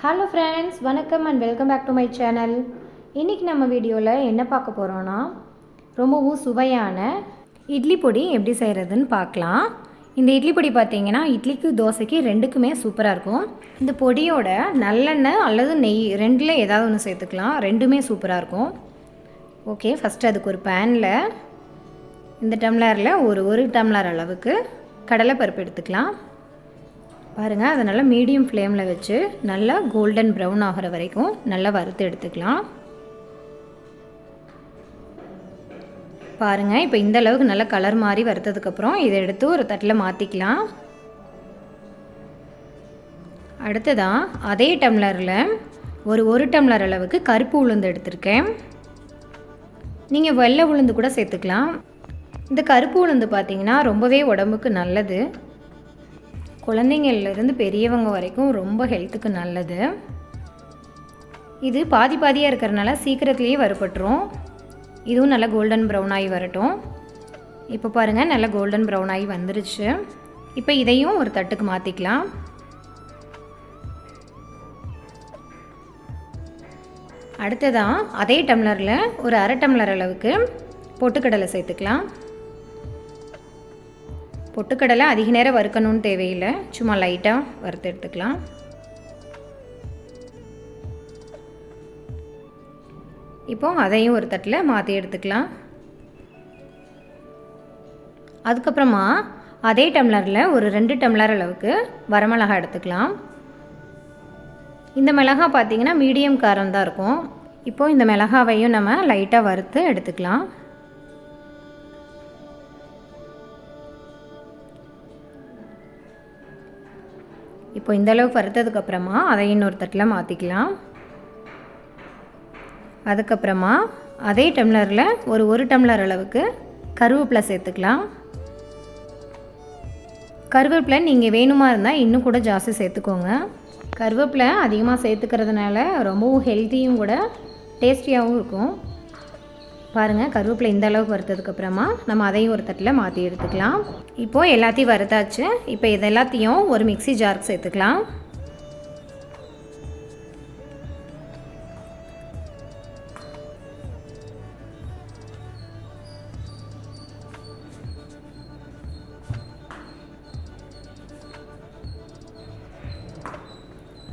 Hello friends, வணக்கம் and welcome back to my channel. இன்றைக்கி நம்ம வீடியோவில் என்ன பார்க்க போகிறோன்னா, ரொம்பவும் சுவையான இட்லி பொடி எப்படி செய்கிறதுன்னு பார்க்கலாம். இந்த இட்லி பொடி பார்த்திங்கன்னா இட்லிக்கு தோசைக்கு ரெண்டுக்குமே சூப்பராக இருக்கும். இந்த பொடியோட நல்லெண்ணெய் அல்லது நெய் ரெண்டில் ஏதாவது ஒன்று சேர்த்துக்கலாம், ரெண்டுமே சூப்பராக இருக்கும். ஓகே, ஃபஸ்ட்டு அதுக்கு ஒரு பேனில் இந்த டம்ளரில் ஒரு டம்ளர் அளவுக்கு கடலைப்பருப்பு எடுத்துக்கலாம். பாருங்கள், அதை நல்லா மீடியம் ஃப்ளேமில் வச்சு நல்லா கோல்டன் ப்ரௌன் ஆகிற வரைக்கும் நல்லா வறுத்து எடுத்துக்கலாம். பாருங்கள், இப்போ இந்த அளவுக்கு நல்லா கலர் மாதிரி வறுத்ததுக்கப்புறம் இதை எடுத்து ஒரு தட்டில் மாற்றிக்கலாம். அடுத்ததான் அதே டம்ளரில் ஒரு டம்ளர் அளவுக்கு கருப்பு உளுந்து எடுத்திருக்கேன். நீங்கள் வெள்ளை உளுந்து கூட சேர்த்துக்கலாம். இந்த கருப்பு உளுந்து பார்த்திங்கன்னா ரொம்பவே உடம்புக்கு நல்லது. குழந்தைங்கள்லேருந்து பெரியவங்க வரைக்கும் ரொம்ப ஹெல்த்துக்கு நல்லது. இது பாதியாக இருக்கிறனால சீக்கிரத்துலேயே வறுபட்டுரும். இதுவும் நல்லா கோல்டன் ப்ரௌன் ஆகி வரட்டும். இப்போ பாருங்கள், நல்லா கோல்டன் ப்ரௌன் ஆகி வந்துருச்சு. இப்போ இதையும் ஒரு தட்டுக்கு மாற்றிக்கலாம். அடுத்ததான் அதே டம்ளரில் ஒரு அரை டம்ளர் அளவுக்கு பொட்டுக்கடலை சேர்த்துக்கலாம். பொட்டுக்கடலை அதிக நேரம் வறுக்கணும்னு தேவையில்லை, சும்மா லைட்டாக வறுத்து எடுத்துக்கலாம். இப்போ அதையும் ஒரு தட்டில் மாற்றி எடுத்துக்கலாம். அதுக்கப்புறமா அதே டம்ளரில் ஒரு 2 டம்ளர் அளவுக்கு வரமிளகாய் எடுத்துக்கலாம். இந்த மிளகாய் பார்த்திங்கன்னா மீடியம் காரம் தான் இருக்கும். இப்போது இந்த மிளகாவையும் நம்ம லைட்டாக வறுத்து எடுத்துக்கலாம். இப்போ இந்த அளவுக்கு வறுத்ததுக்கப்புறமா அதை இன்னொரு தட்டில் மாற்றிக்கலாம். அதுக்கப்புறமா அதே டம்ளரில் ஒரு டம்ளர் அளவுக்கு கருவேப்பிலை சேர்த்துக்கலாம். கருவேப்பிலை நீங்கள் வேணுமா இருந்தால் இன்னும் கூட ஜாஸ்தி சேர்த்துக்கோங்க. கருவேப்பிலை அதிகமாக சேர்த்துக்கிறதுனால ரொம்பவும் ஹெல்த்தியும் கூட டேஸ்டியாகவும் இருக்கும். பாருங்கள், கருவேப்பிலை இந்த அளவுக்கு வறுத்ததுக்கப்புறமா நம்ம அதையும் ஒரு தட்டில் மாற்றி எடுத்துக்கலாம். இப்போது எல்லாத்தையும் வறுத்தாச்சு. இப்போ இது எல்லாத்தையும் ஒரு மிக்ஸி ஜாருக்கு சேர்த்துக்கலாம்.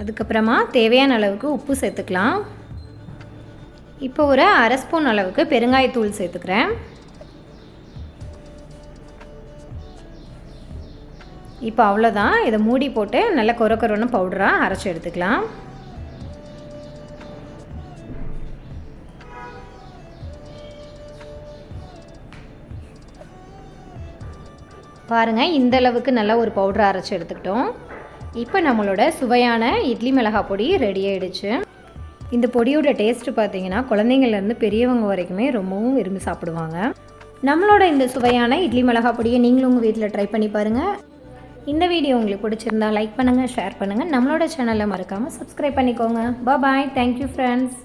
அதுக்கப்புறமா தேவையான அளவுக்கு உப்பு சேர்த்துக்கலாம். இப்போ ஒரு அரை ஸ்பூன் அளவுக்கு பெருங்காயத்தூள் சேர்த்துக்கிறேன். இப்போ அவ்வளோதான். இதை மூடி போட்டு நல்லா கொரன்னு பவுடராக அரைச்சி எடுத்துக்கலாம். பாருங்கள், இந்த அளவுக்கு நல்லா ஒரு பவுடரை அரைச்சி எடுத்துக்கிட்டோம். இப்போ நம்மளோட சுவையான இட்லி மிளகாய் பொடி ரெடி ஆகிடுச்சு. இந்த பொடியோட டேஸ்ட்டு பார்த்திங்கன்னா குழந்தைங்கள்லேருந்து பெரியவங்க வரைக்குமே ரொம்பவும் விரும்பி சாப்பிடுவாங்க. நம்மளோட இந்த சுவையான இட்லி மிளகாய் பொடியை நீங்களும் உங்கள் வீட்டில் ட்ரை பண்ணி பாருங்கள். இந்த வீடியோ உங்களுக்கு பிடிச்சிருந்தா லைக் பண்ணுங்கள், ஷேர் பண்ணுங்கள். நம்மளோட சேனலை மறக்காமல் சப்ஸ்கிரைப் பண்ணிக்கோங்க. பாய், தேங்க்யூ ஃப்ரெண்ட்ஸ்.